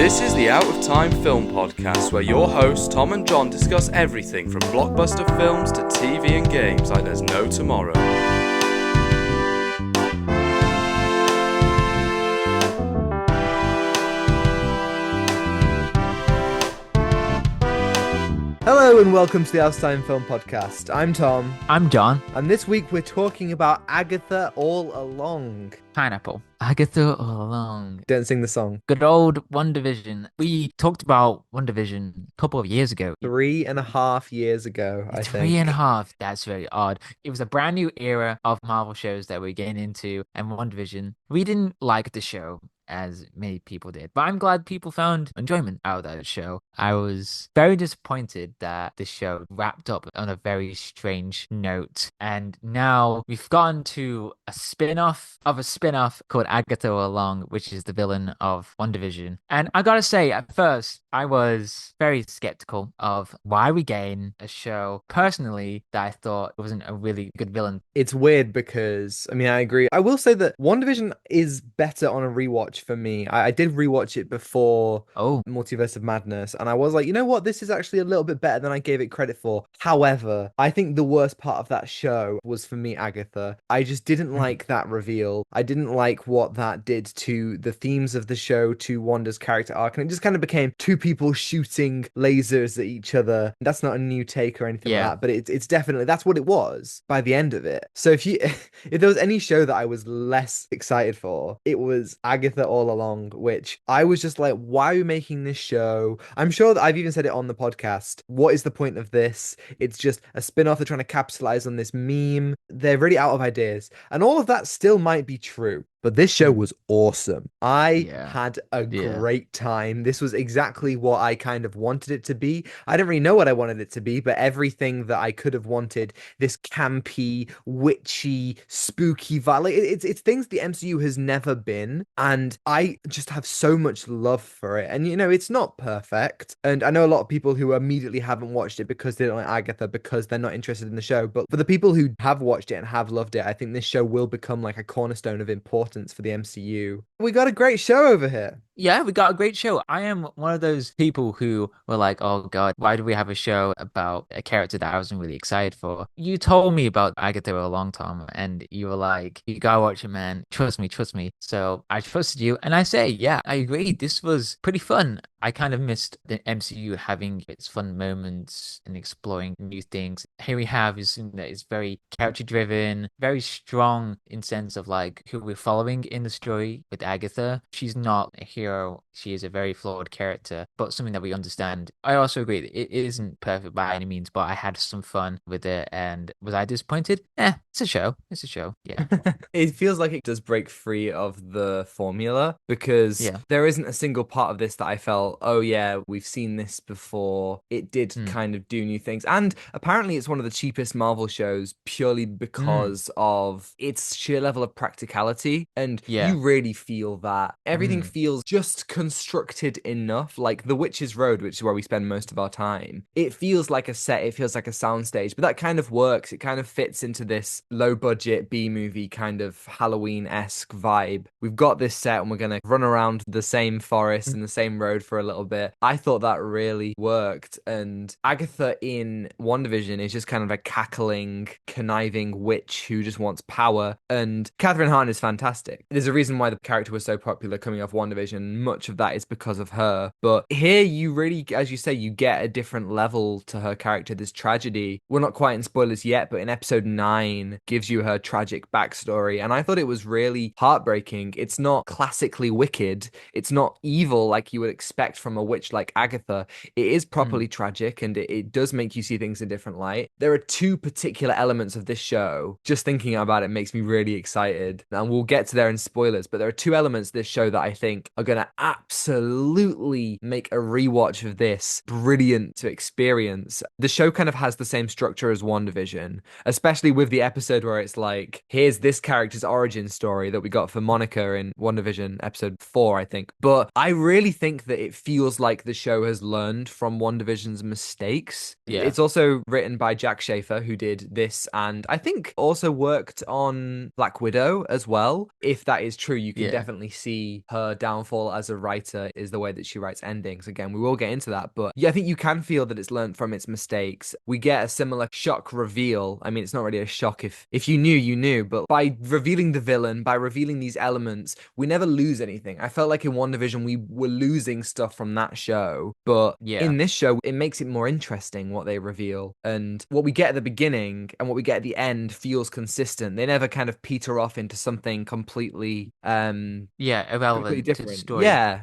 This is the Out of Time Film Podcast, where your hosts Tom and John discuss everything from blockbuster films to TV and games like there's no tomorrow. Hello and welcome to the Out of Time Film Podcast. I'm Tom. I'm John. And this week we're talking about Agatha All Along. Pineapple. Agatha All Along. Don't sing the song. Good old WandaVision. We talked about WandaVision a couple of years ago. 3.5 years ago, I think. 3.5. That's very odd. It was a brand new era of Marvel shows that we're getting into, and WandaVision. We didn't like the show as many people did, but I'm glad people found enjoyment out of that show. I was very disappointed that the show wrapped up on a very strange note, and now we've gotten to a spin-off of a spin-off called Agatha All Along, which is the villain of WandaVision. And I gotta say, at first I was very skeptical of why we getting a show personally that I thought wasn't a really good villain. It's weird because, I agree. I will say that WandaVision is better on a rewatch for me. I did rewatch it before Multiverse of Madness, and I was like, you know what? This is actually a little bit better than I gave it credit for. However, I think the worst part of that show was, for me, Agatha. I just didn't like that reveal. I didn't like what that did to the themes of the show, to Wanda's character arc, and it just kind of became two people shooting lasers at each other. That's not a new take or anything like that, but it's definitely, that's what it was by the end of it. So if there was any show that I was less excited for, it was Agatha All Along, which I was just like, why are we making this show? I'm sure that I've even said it on the podcast. What is the point of this? It's just a spin-off. They're trying to capitalize on this meme. They're really out of ideas. And all of that still might be true. But this show was awesome. I had a great time. This was exactly what I kind of wanted it to be. I didn't really know what I wanted it to be, but everything that I could have wanted, this campy, witchy, spooky vibe. It's things the MCU has never been. And I just have so much love for it. And, it's not perfect. And I know a lot of people who immediately haven't watched it because they don't like Agatha, because they're not interested in the show. But for the people who have watched it and have loved it, I think this show will become like a cornerstone of importance for the MCU. We got a great show over here. Yeah, we got a great show. I am one of those people who were like, oh God, why do we have a show about a character that I wasn't really excited for? You told me about Agatha a long time, and you were like, you gotta watch it, man. Trust me. So I trusted you, and I say, yeah, I agree. This was pretty fun. I kind of missed the MCU having its fun moments and exploring new things. Here we have is something that is very character driven, very strong in sense of like who we're following in the story with Agatha. She's not a hero. She is a very flawed character, but something that we understand. I also agree that it isn't perfect by any means, but I had some fun with it. And was I disappointed? It's a show. Yeah. It feels like it does break free of the formula, because there isn't a single part of this that I felt, oh yeah, we've seen this before. It did kind of do new things. And apparently it's one of the cheapest Marvel shows purely because of its sheer level of practicality. And you really feel that. Everything feels just constructed enough. Like The Witch's Road, which is where we spend most of our time. It feels like a set. It feels like a soundstage. But that kind of works. It kind of fits into this low-budget B-movie kind of Halloween-esque vibe. We've got this set and we're going to run around the same forest and the same road for a little bit. I thought that really worked. And Agatha in WandaVision is just kind of a cackling, conniving witch who just wants power. And Kathryn Hahn is fantastic. There's a reason why the character was so popular coming off WandaVision. Much of that is because of her. But here you really, as you say, you get a different level to her character. There's tragedy. We're not quite in spoilers yet, but in episode 9 gives you her tragic backstory. And I thought it was really heartbreaking. It's not classically wicked. It's not evil like you would expect from a witch like Agatha. It is properly tragic, and it does make you see things in a different light. There are two particular elements of this show. Just thinking about it makes me really excited. And we'll get to there in spoilers, but there are two elements of this show that I think are going to absolutely make a rewatch of this brilliant to experience. The show kind of has the same structure as WandaVision, especially with the episode where it's like, here's this character's origin story that we got for Monica in WandaVision episode 4, I think. But I really think that it feels like the show has learned from WandaVision's mistakes. Yeah. It's also written by Jack Schaeffer, who did this and I think also worked on Black Widow as well. If that is true, you can definitely see her downfall as a writer is the way that she writes endings. Again, we will get into that, but yeah, I think you can feel that it's learned from its mistakes. We get a similar shock reveal. I mean, it's not really a shock if you knew, you knew, but by revealing the villain, by revealing these elements, we never lose anything. I felt like in WandaVision, we were losing stuff from that show, but in this show, it makes it more interesting what they reveal. And what we get at the beginning and what we get at the end feels consistent. They never kind of peter off into something completely irrelevant different. to the story. Yeah.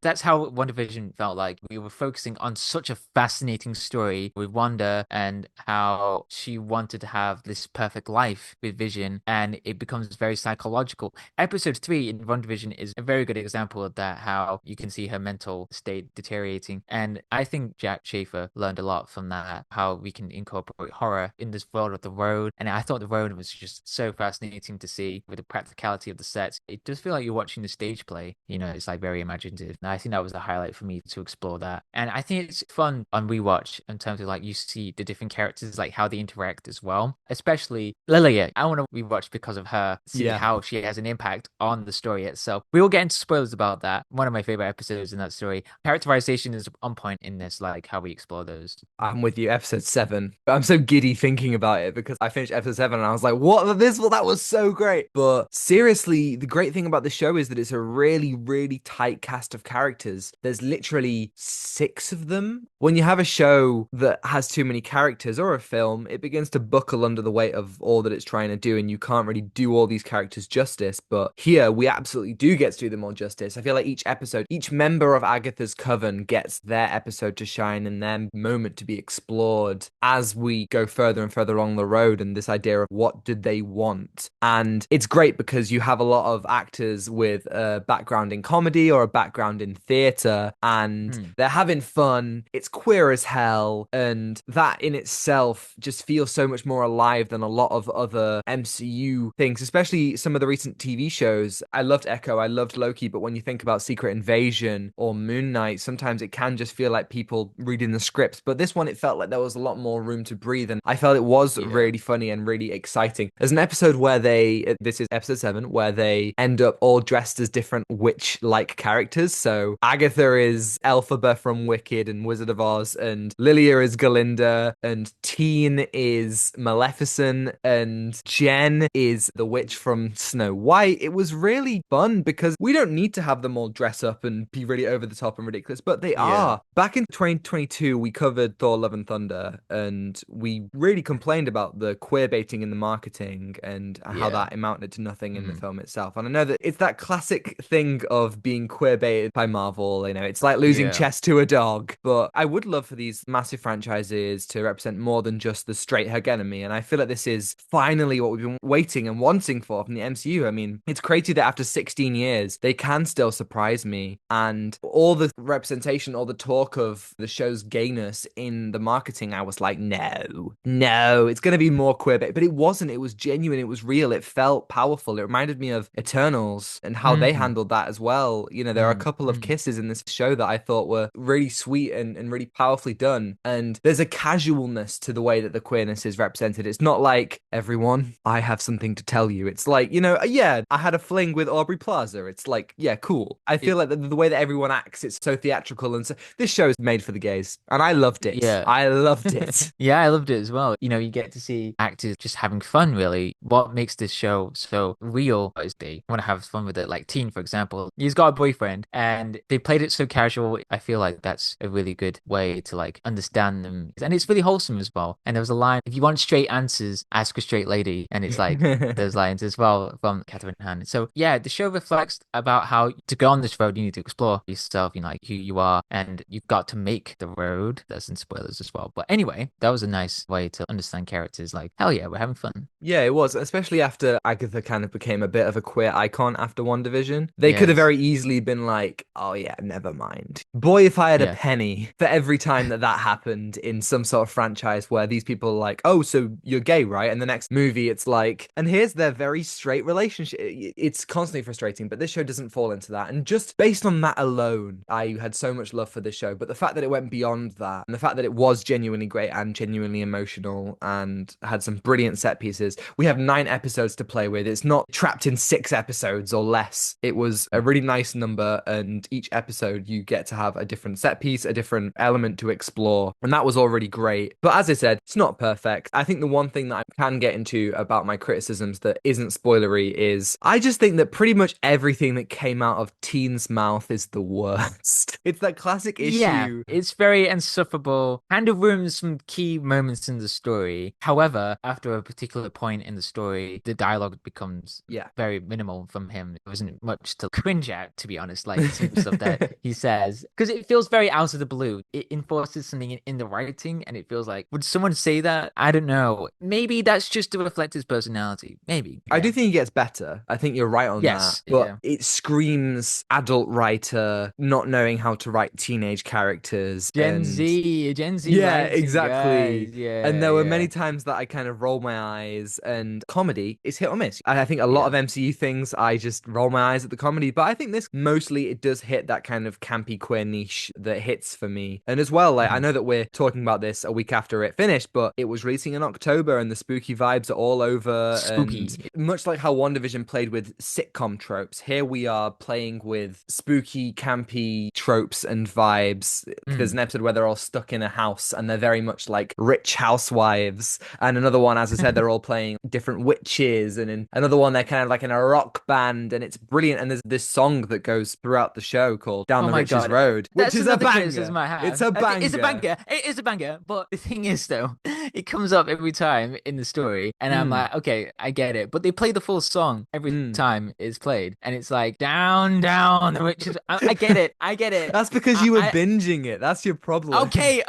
That's how WandaVision felt like. We were focusing on such a fascinating story with Wanda and how she wanted to have this perfect life with Vision, and it becomes very psychological. Episode 3 in WandaVision is a very good example of that, how you can see her mental state deteriorating. And I think Jack Schaeffer learned a lot from that, how we can incorporate horror in this world of the road. And I thought the road was just so fascinating to see with the practicality of the sets. It does feel like you're watching the stage play. You know, it's like very imaginative. And I think that was the highlight for me to explore that. And I think it's fun on rewatch in terms of like you see the different characters, like how they interact as well. Especially Lilia. I want to rewatch because of her, see how she has an impact on the story itself. We will get into spoilers about that. One of my favorite episodes in that story. Characterization is on point in this, like how we explore those. I'm with you. Episode 7. I'm so giddy thinking about it because I finished episode 7 and I was like, what? That was so great. But seriously, the great thing about the show is that it's a really, really tight cast of characters. There's literally 6 of them. When you have a show that has too many characters or a film, it begins to buckle under the weight of all that it's trying to do, and you can't really do all these characters justice. But here, we absolutely do get to do them all justice. I feel like each episode, each member of Agatha's coven gets their episode to shine and their moment to be explored as we go further and further along the road, and this idea of what did they want. And it's great because you have a lot of actors with a background in comedy or a background in theatre, and they're having fun. It's queer as hell, and that in itself just feels so much more alive than a lot of other MCU things, especially some of the recent TV shows. I loved Echo, I loved Loki, but when you think about Secret Invasion or Moon Knight, sometimes it can just feel like people reading the scripts. But this one, it felt like there was a lot more room to breathe, and I felt it was really funny and really exciting. There's an episode where this is episode 7, where they end up all dressed as different witch-like characters. So Agatha is Elphaba from Wicked and Wizard of Oz, and Lilia is Galinda, and Teen is Maleficent, and Jen is the witch from Snow White. It was really fun because we don't need to have them all dress up and be really over the top and ridiculous, but they are. Back in 2022, we covered Thor Love and Thunder, and we really complained about the queer baiting in the marketing and how that amounted to nothing in the film itself. And I know that it's that classic thing of being queer baited by Marvel. You know, it's like losing chess to a dog. But I would love for these massive franchises to represent more than just the straight hegemony. And I feel like this is finally what we've been waiting and wanting for from the MCU. I mean, it's crazy that after 16 years, they can still surprise me. And all the representation, all the talk of the show's gayness in the marketing, I was like, no, it's going to be more queer bait. But it wasn't. It was genuine. It was real. It felt powerful. It reminded me of Eternals and how they handled that as well. You know, there are a couple of kisses in this show that I thought were really sweet and really powerfully done. And there's a casualness to the way that the queerness is represented. It's not like, everyone, I have something to tell you. It's like, you know, I had a fling with Aubrey Plaza. It's like, yeah, cool. I feel like the way that everyone acts, it's so theatrical. And so this show is made for the gays. And I loved it. Yeah. I loved it. Yeah, I loved it as well. You know, you get to see actors just having fun, really. What makes this show so real is they want to have fun with it. Like Teen, for example, he's got a boyfriend and they played it so casual. I feel like that's a really good way to like understand them. And it's really wholesome as well. And there was a line, if you want straight answers, ask a straight lady. And it's like those lines as well from Kathryn Hahn. So yeah, the show reflects about how to go on this road, you need to explore yourself, you know, like who you are, and you've got to make the road. There's some spoilers as well. But anyway, that was a nice way to understand characters. Like, hell yeah, we're having fun. Yeah, it was, especially after Agatha kind of became a bit of a queer icon after WandaVision. They could have very easily really been like, oh yeah, never mind. Boy, if I had a Yeah. penny for every time that happened in some sort of franchise where these people are like, oh, so you're gay, right? And the next movie, it's like, and here's their very straight relationship. It's constantly frustrating, but this show doesn't fall into that. And just based on that alone, I had so much love for the show. But the fact that it went beyond that, and the fact that it was genuinely great and genuinely emotional and had some brilliant set pieces. We have 9 episodes to play with. It's not trapped in 6 episodes or less. It was a really nice number, and each episode you get to have a different set piece, a different element to explore, and that was already great. But as I said, it's not perfect. I think the one thing that I can get into about my criticisms that isn't spoilery is I just think that pretty much everything that came out of Teen's mouth is the worst. It's that classic issue. Yeah, it's very insufferable, kind of ruins some key moments in the story. However, after a particular point in the story, the dialogue becomes very minimal from him. There wasn't much to cringe at, to be honest, like some stuff that he says, because it feels very out of the blue. It enforces something in the writing, and it feels like, would someone say that? I don't know. Maybe that's just to reflect his personality. Maybe. I do think he gets better. I think you're right on that. But it screams adult writer not knowing how to write teenage characters. Gen Z yeah, writing, exactly. guys. Yeah, and there were many times that I kind of rolled my eyes, and comedy is hit or miss. And I think a lot of MCU things, I just roll my eyes at the comedy, but I think this mostly it does hit that kind of campy queer niche that hits for me. And as well, like I know that we're talking about this a week after it finished, but it was releasing in October and the spooky vibes are all over. Spooky. And much like how WandaVision played with sitcom tropes, here we are playing with spooky, campy tropes and vibes. There's an episode where they're all stuck in a house and they're very much like rich housewives. And another one, as I said, they're all playing different witches. And in another one, they're kind of like in a rock band, and it's brilliant. And there's this song that goes throughout the show called Down the Witch's Road, which is a banger. It's a banger. It's a banger. It is a banger. But the thing is, though, it comes up every time in the story. And I'm like, okay, I get it. But they play the full song every time it's played. And it's like, down, the witch's... I get it. I get it. That's because you were binging it. That's your problem. Okay.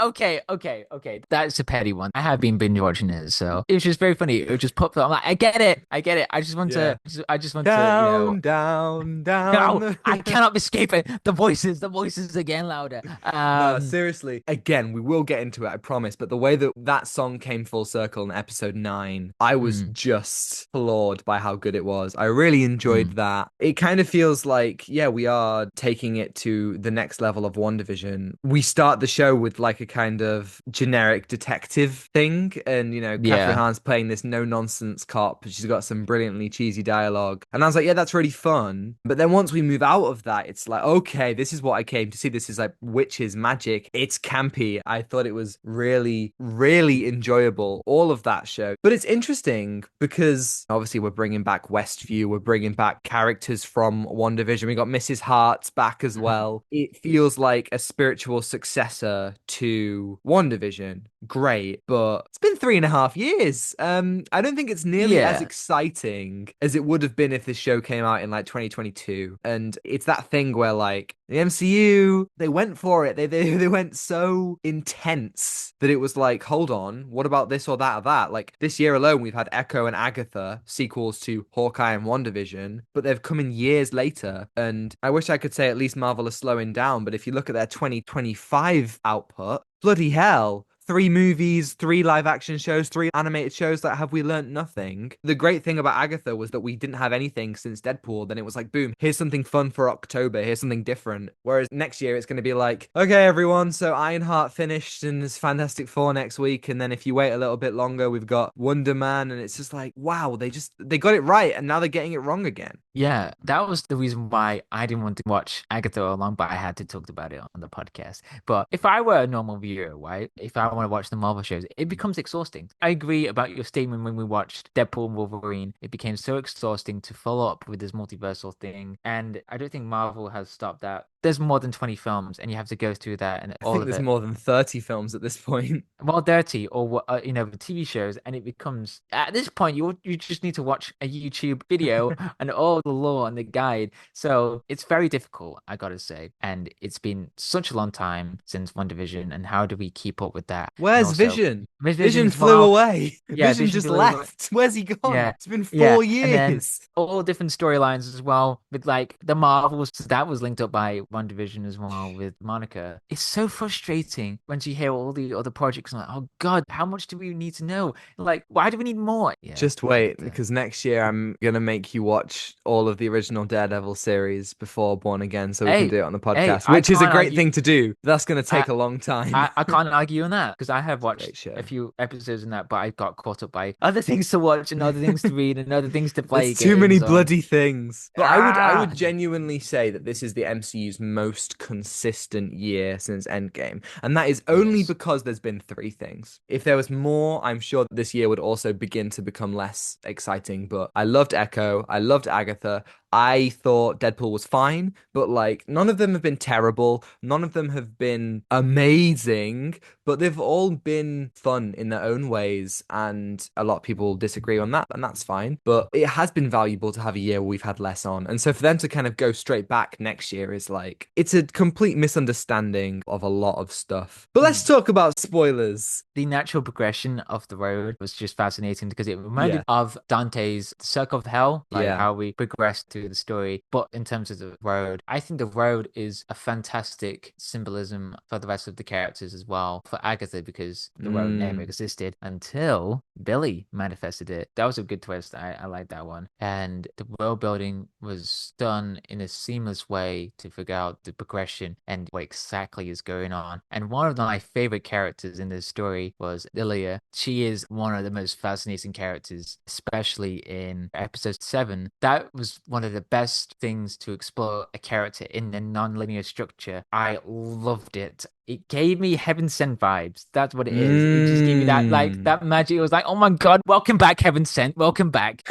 That's a petty one. I have been binge watching it, so it was just very funny. It would just pop up. I'm like, I get it. I just want to. I just want down, to. No, I cannot escape it. The voices again louder. No, seriously. Again, we will get into it, I promise. But the way that song came full circle in episode 9, I was just floored by how good it was. I really enjoyed that. It kind of feels like, we are taking it to the next level of WandaVision. We start the show with like a kind of generic detective thing. And, Kathryn Hahn's playing this no-nonsense cop. She's got some brilliantly cheesy dialogue. And I was like, that's really fun. But then once we move out of that, it's like, okay, this is what I came to see. This is like witches, magic. It's campy. I thought it was really, really enjoyable, all of that show. But it's interesting because obviously we're bringing back Westview. We're bringing back characters from WandaVision. We got Mrs. Hart's back as well. It feels like a spiritual successor to WandaVision. Great, but it's been 3.5 years. I don't think it's nearly as exciting as it would have been if this show came out in like 2022. And it's that thing where like the MCU, they went for it. They went so intense that it was like, hold on, what about this or that or that? Like this year alone, we've had Echo and Agatha, sequels to Hawkeye and WandaVision, but they've come in years later. And I wish I could say at least Marvel is slowing down, but if you look at their 2025 output, bloody hell. 3 movies, 3 live action shows, 3 animated shows. Like, have we learnt nothing? The great thing about Agatha was that we didn't have anything since Deadpool. Then it was like, boom, here's something fun for October. Here's something different. Whereas next year, it's going to be like, okay, everyone, so Ironheart finished and there's Fantastic Four next week. And then if you wait a little bit longer, we've got Wonder Man. And it's just like, wow, they got it right. And now they're getting it wrong again. Yeah, that was the reason why I didn't want to watch Agatha All Along, but I had to talk about it on the podcast. But if I were a normal viewer, right, if I want to watch the Marvel shows, it becomes exhausting. I agree about your statement when we watched Deadpool and Wolverine. It became so exhausting to follow up with this multiversal thing. And I don't think Marvel has stopped that. There's more than 20 films and you have to go through that. And I think there's more than 30 films at this point. Well, 30 or, TV shows. And it becomes, at this point, you just need to watch a YouTube video and all the lore and the guide. So it's very difficult, I gotta say. And it's been such a long time since WandaVision. And how do we keep up with that? Where's also, Vision? Vision Vision's flew well, away. yeah, Vision just flew away. left. Where's he gone? Yeah, It's been yeah, 4 years. and then all different storylines as well with like the Marvels. That was linked up by One Division as well with Monica. It's so frustrating when you hear all the other projects and like, oh God, how much do we need to know? Like, why do we need more? Yeah, Just wait, because next year I'm gonna make you watch all of the original Daredevil series before Born Again, so we can do it on the podcast, I which is a can't great argue. thing to do. That's gonna take a long time. I can't argue on that because I have watched Great show. a few episodes in that, but I got caught up by other things to watch and other things to read and other things to play There's too many games on. bloody things. But I would genuinely say that this is the MCU's most consistent year since Endgame. And that is only because there's been 3 things. If there was more, I'm sure this year would also begin to become less exciting. But I loved Echo. I loved Agatha. I thought Deadpool was fine, but like none of them have been terrible. None of them have been amazing, but they've all been fun in their own ways. And a lot of people disagree on that, and that's fine. But it has been valuable to have a year where we've had less on. And so for them to kind of go straight back next year is like, it's a complete misunderstanding of a lot of stuff. But let's talk about spoilers. The natural progression of the road was just fascinating because it reminded of Dante's Circle of Hell, like how we progressed through the story. But in terms of the road, I think the road is a fantastic symbolism for the rest of the characters as well. For Agatha, because the road never existed until Billy manifested it. That was a good twist. I like that one. And the world building was done in a seamless way to figure out the progression and what exactly is going on. And one of my favorite characters in this story was Lilia. She is one of the most fascinating characters, especially in episode 7. That was one of the best things to explore a character in a non-linear structure. I loved it. It gave me Heaven Sent vibes. That's what it is. It just gave me that that magic. It was like, oh my God, welcome back, Heaven Sent. Welcome back.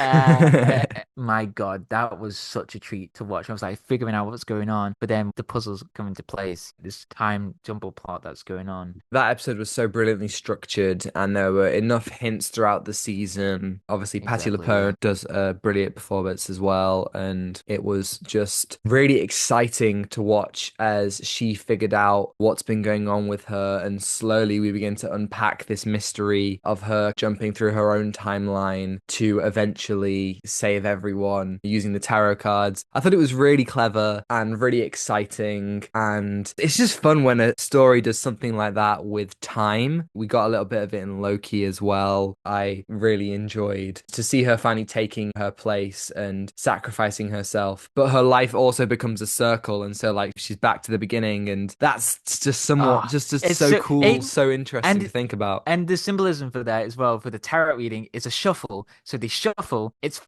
My God, that was such a treat to watch. I was like figuring out what's going on, but then the puzzles come into place. This time jumble plot that's going on. That episode was so brilliantly structured, and there were enough hints throughout the season. Obviously, Patti LuPone does a brilliant performance as well, and it was just really exciting to watch as she figured out what's been going on with her, and slowly we begin to unpack this mystery of her jumping through her own timeline to eventually save everyone using the tarot cards. I thought it was really clever and really exciting, and it's just fun when a story does something like that with time. We got a little bit of it in Loki as well. I really enjoyed to see her finally taking her place and sacrificing herself, but her life also becomes a circle, and so like she's back to the beginning, and that's just somewhat just so cool, so interesting to think about. And the symbolism for that as well, for the tarot reading, is a shuffle. So the shuffle, it's so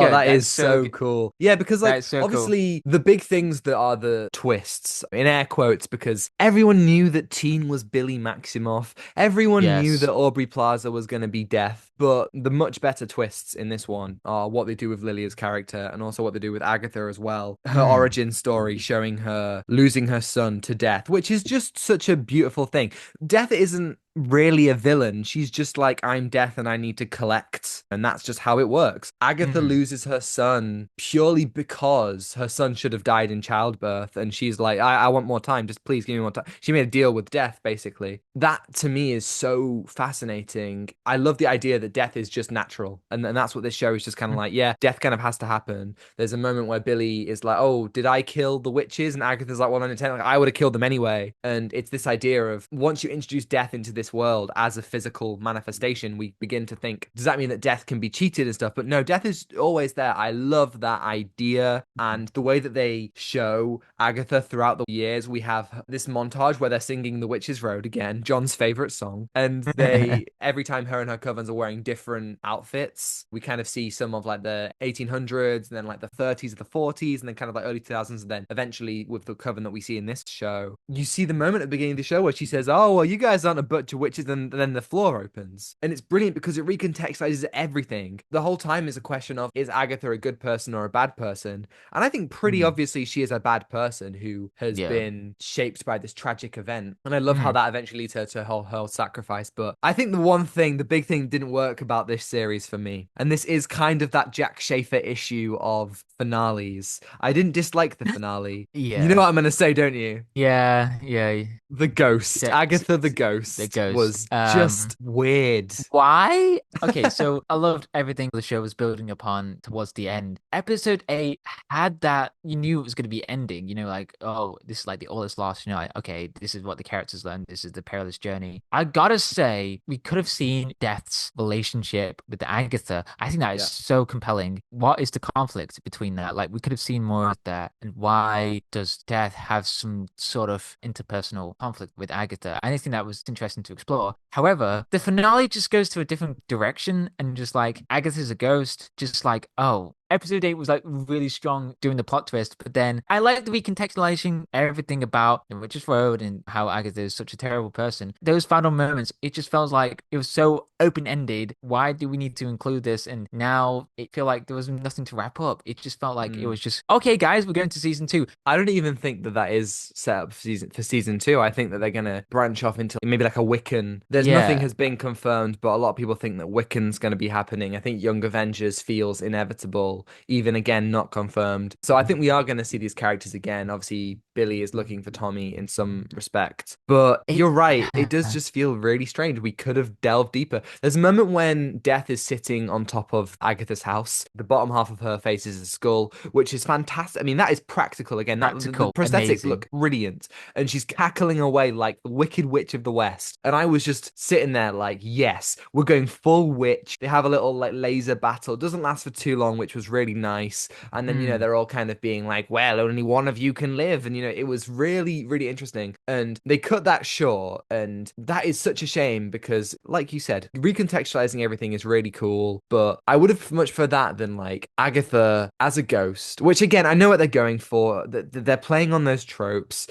good. That is so cool. Yeah, because like obviously cool. The big things that are the twists in air quotes, because everyone knew that Teen was Billy Maximoff. Everyone knew that Aubrey Plaza was going to be Death. But the much better twists in this one are what they do with Lilia's character, and also what they do with Agatha as well. Her origin story, showing her losing her son to death, which is just such a beautiful thing. Death isn't really a villain. She's just like, I'm Death and I need to collect, and that's just how it works. Agatha loses her son purely because her son should have died in childbirth, and she's like, I want more time, just please give me more time. She made a deal with Death, basically. That to me is so fascinating. I love the idea that death is just natural, and that's what this show is just kind of like, yeah, death kind of has to happen. There's a moment where Billy is like, oh, did I kill the witches? And Agatha's like, 110, like, I would have killed them anyway. And it's this idea of once you introduce death into this world as a physical manifestation, we begin to think, does that mean that death can be cheated and stuff? But no, death is always there. I love that idea, and the way that they show Agatha throughout the years. We have this montage where they're singing The Witch's Road again, John's favorite song, and they every time her and her covens are wearing different outfits, we kind of see some of like the 1800s, and then like the 30s, the 40s, and then kind of like early 2000s, and then eventually with the coven that we see in this show, you see the moment at the beginning of the show where she says, oh, well, you guys aren't a bunch of of witches, and then the floor opens. And it's brilliant because it recontextualizes everything. The whole time is a question of, is Agatha a good person or a bad person? And I think pretty obviously she is a bad person who has been shaped by this tragic event. And I love how that eventually leads her to her sacrifice. But I think the big thing didn't work about this series for me. And this is kind of that Jack Schaeffer issue of finales. I didn't dislike the finale. Yeah. You know what I'm going to say, don't you? Yeah, yeah. The ghost. Agatha the ghost. The ghost. Was just weird. Why? Okay, so I loved everything the show was building upon towards the end. Episode 8 had that, you knew it was going to be ending, like, oh, this is like the all is lost, like, okay, this is what the characters learned, this is the perilous journey. I gotta say, we could have seen Death's relationship with Agatha. I think that is so compelling. What is the conflict between that? Like, we could have seen more of that. And why does Death have some sort of interpersonal conflict with Agatha? I think that was interesting to explore. However, the finale just goes to a different direction, and just like, Agatha's a ghost, just like, oh, episode 8 was like really strong doing the plot twist, but then I like the recontextualizing everything about the Witch's Road and how Agatha is such a terrible person. Those final moments, it just felt like it was so open-ended. Why do we need to include this? And now it felt like there was nothing to wrap up. It just felt like it was just, okay, guys, we're going to season 2. I don't even think that is set up for season 2. I think that they're going to branch off into maybe like a Wiccan. Nothing has been confirmed, but a lot of people think that Wiccan's going to be happening. I think Young Avengers feels inevitable, even again not confirmed. So I think we are going to see these characters again. Obviously Billy is looking for Tommy in some respect, but you're right, it does just feel really strange. We could have delved deeper. There's a moment when Death is sitting on top of Agatha's house. The bottom half of her face is a skull, which is fantastic. I mean, that is practical again. The prosthetics look brilliant, and she's cackling away like the Wicked Witch of the West. And I was just sitting there like, yes, we're going full witch. They have a little like laser battle. It doesn't last for too long, which was really nice. And then they're all kind of being like, well, only one of you can live. And it was really, really interesting. And they cut that short, and that is such a shame because, like you said, recontextualizing everything is really cool. But I would have much preferred that than like Agatha as a ghost, which again, I know what they're going for. They're playing on those tropes.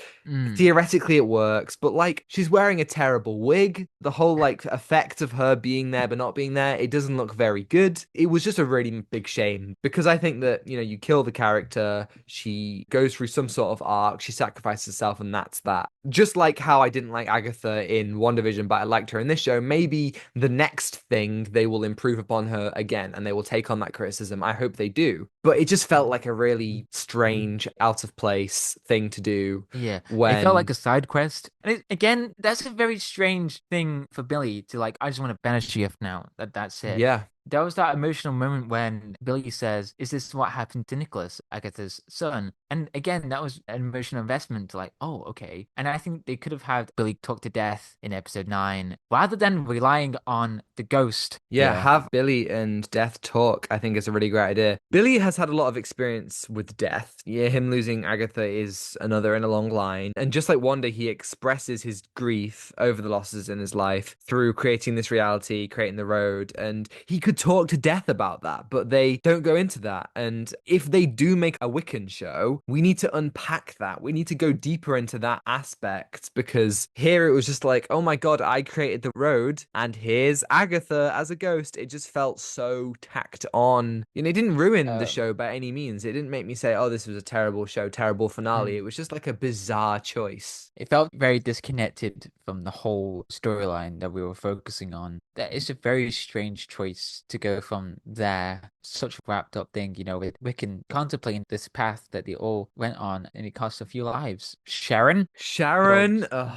Theoretically it works, but like, she's wearing a terrible wig. The whole like effect of her being there but not being there, it doesn't look very good. It was just a really big shame because I think that you kill the character, she goes through some sort of arc, she sacrifices herself, and that's that. Just like how I didn't like Agatha in WandaVision, but I liked her in this show. Maybe the next thing they will improve upon her again and they will take on that criticism. I hope they do. But it just felt like a really strange, out of place thing to do. Yeah. It felt like a side quest. And again, that's a very strange thing for Billy to like, I just want to banish you now. That's it. Yeah. There was that emotional moment when Billy says, is this what happened to Nicholas, Agatha's son? And again, that was an emotional investment to like, oh, okay. And I think they could have had Billy talk to Death in episode 9 rather than relying on the ghost. Yeah, have Billy and Death talk, I think is a really great idea. Billy has had a lot of experience with death. Yeah, him losing Agatha is another in a long line. And just like Wanda, he expresses his grief over the losses in his life through creating this reality, creating the road. And he could talk to Death about that, but they don't go into that. And if they do make a Wiccan show, we need to unpack that. We need to go deeper into that aspect, because here it was just like, oh my God, I created the road and here's Agatha as a ghost. It just felt so tacked on. It didn't ruin the show by any means. It didn't make me say, oh, this was a terrible show, terrible finale. It was just like a bizarre choice. It felt very disconnected from the whole storyline that we were focusing on. That is a very strange choice to go from there, such a wrapped up thing, with Wiccan contemplating this path that they all went on, and it cost a few lives. Sharon?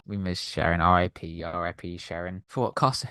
We miss Sharon. R.I.P. Sharon. For what cost?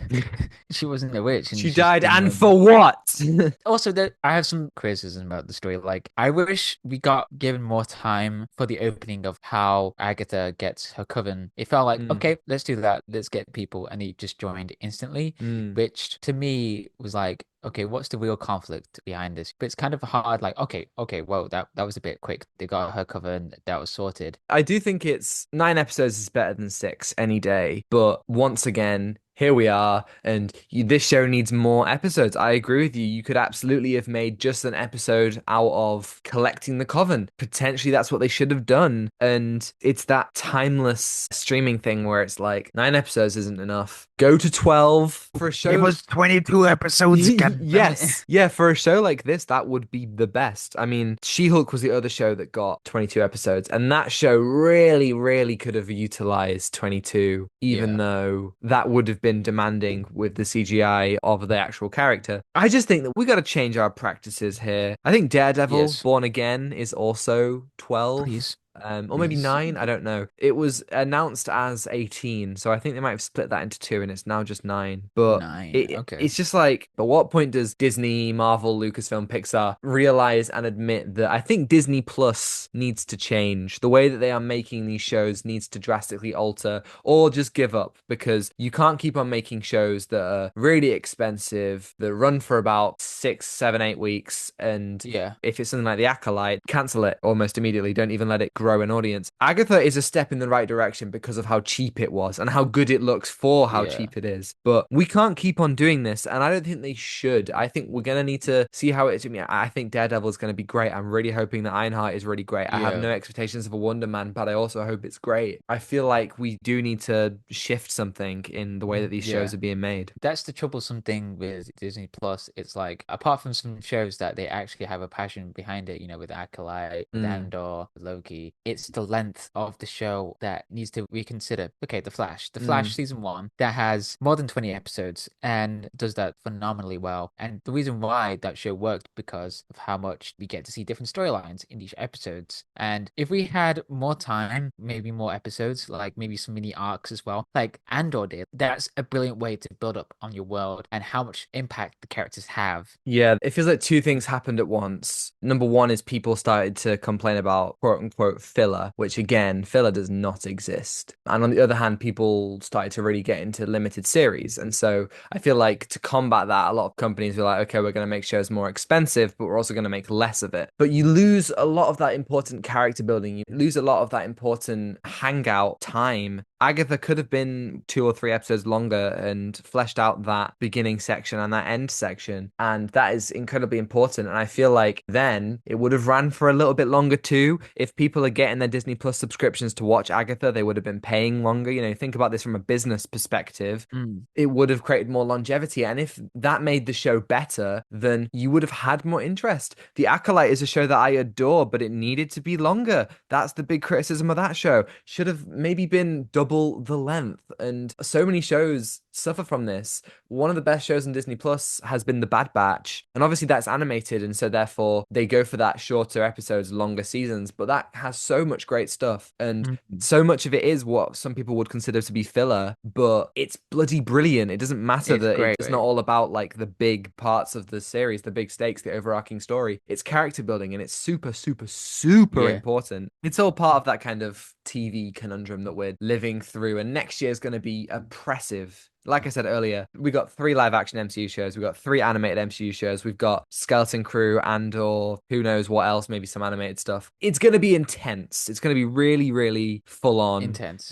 She wasn't a witch. And she died, and for what? Also, I have some criticism about the story. Like, I wish we got given more time for the opening of how Agatha gets her coven. It felt like, okay, let's do that. Let's get people, and he just joined instantly, which to me was like, okay, what's the real conflict behind this? But it's kind of hard, like, okay, well, that was a bit quick. They got her covered, that was sorted. I do think 9 episodes is better than 6 any day. But once again, here we are, and this show needs more episodes. I agree with you. You could absolutely have made just an episode out of collecting the coven. Potentially that's what they should have done. And it's that timeless streaming thing where it's like 9 episodes isn't enough. Go to 12 for a show. It was 22 episodes. Yes. Yeah, for a show like this, that would be the best. I mean, She-Hulk was the other show that got 22 episodes, and that show really, really could have utilized 22, even though that would have been demanding with the CGI of the actual character. I just think that we got to change our practices here. I think Daredevil Born Again is also 12. Please. Or maybe 9, I don't know. It was announced as 18, so I think they might have split that into 2 and it's now just 9. But 9, okay. It's just like, at what point does Disney, Marvel, Lucasfilm, Pixar realize and admit that I think Disney Plus needs to change? The way that they are making these shows needs to drastically alter, or just give up, because you can't keep on making shows that are really expensive, that run for about 6, 7, 8 weeks, and if it's something like The Acolyte, cancel it almost immediately. Don't even let it grow an audience. Agatha is a step in the right direction because of how cheap it was and how good it looks for how cheap it is. But we can't keep on doing this, and I don't think they should. I think we're going to need to see how it's... I think Daredevil is going to be great. I'm really hoping that Ironheart is really great. I have no expectations of a Wonder Man, but I also hope it's great. I feel like we do need to shift something in the way that these shows are being made. That's the troublesome thing with Disney Plus. It's like, apart from some shows that they actually have a passion behind it, with Acolyte, with Andor, with Loki, it's the length of the show that needs to reconsider. Okay, The Flash. The Flash season 1, that has more than 20 episodes and does that phenomenally well. And the reason why that show worked because of how much we get to see different storylines in each episodes. And if we had more time, maybe more episodes, like maybe some mini arcs as well, like Andor did, that's a brilliant way to build up on your world and how much impact the characters have. Yeah, it feels like 2 things happened at once. Number 1 is people started to complain about quote unquote filler, which again, filler does not exist. And on the other hand, people started to really get into limited series. And so I feel like to combat that, a lot of companies were like, okay, we're going to make shows more expensive, but we're also going to make less of it. But you lose a lot of that important character building. You lose a lot of that important hangout time. Agatha could have been 2 or 3 episodes longer and fleshed out that beginning section and that end section. And that is incredibly important. And I feel like then it would have ran for a little bit longer too. If people are getting their Disney Plus subscriptions to watch Agatha, they would have been paying longer. Think about this from a business perspective. It would have created more longevity. And if that made the show better, then you would have had more interest. The Acolyte is a show that I adore, but it needed to be longer. That's the big criticism of that show. Should have maybe been double the length, and so many shows suffer from this. One of the best shows on Disney Plus has been The Bad Batch, and obviously that's animated, and so therefore they go for that shorter episodes, longer seasons, but that has so much great stuff, and so much of it is what some people would consider to be filler, but it's bloody brilliant. It doesn't matter it's not all about like the big parts of the series, the big stakes, the overarching story. It's character building, and it's super, super, super important. It's all part of that kind of TV conundrum that we're living through, and next year is going to be oppressive. Like I said earlier, we got 3 live action MCU shows. We got 3 animated MCU shows. We've got Skeleton Crew or who knows what else, maybe some animated stuff. It's going to be intense. It's going to be really, really full on. Intense.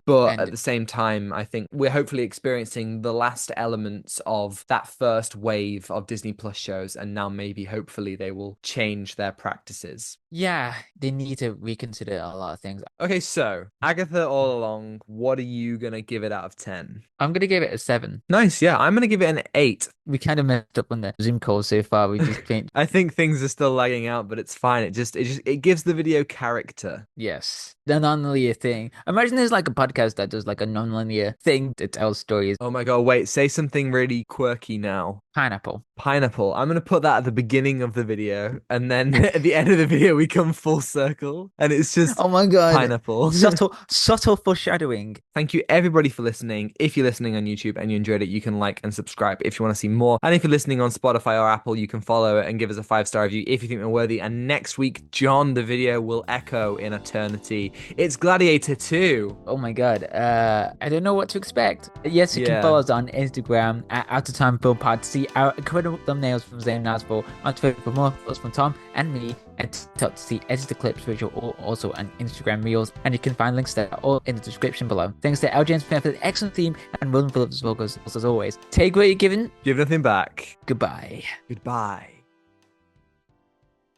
But at the same time, I think we're hopefully experiencing the last elements of that first wave of Disney Plus shows. And now maybe, hopefully, they will change their practices. Yeah, they need to reconsider a lot of things. Okay, so Agatha All Along, what are you going to give it out of 10? I'm going to give it a 7. Nice, yeah. I'm going to give it an 8. We kind of messed up on the Zoom call so far. We just think I think things are still lagging out, but it's fine. It gives the video character. Yes. The non-linear thing. Imagine there's like a podcast that does like a non-linear thing to tell stories. Oh my god, wait, say something really quirky now. Pineapple. Pineapple. I'm going to put that at the beginning of the video, and then at the end of the video we come full circle, and it's just oh my god, pineapple. subtle foreshadowing. Thank you everybody for listening. If you're listening on YouTube and you enjoyed it, you can like and subscribe if you want to see more. And if you're listening on Spotify or Apple, you can follow it and give us a 5-star review if you think we're worthy. And next week, John, the video will echo in eternity. It's Gladiator 2. Oh my god. I don't know what to expect. Yes, you can follow us on Instagram at Out of Time Film Pod to see our incredible thumbnails from Zain Afzal, on Twitter for more thoughts from Tom and me, and TikTok to see edited clips, which are also on Instagram Reels, and you can find links that are all in the description below. Thanks to L. James Smith for the excellent theme, and Ronan Phillips vocals as always. Take what you're given. Give nothing back. Goodbye. Goodbye.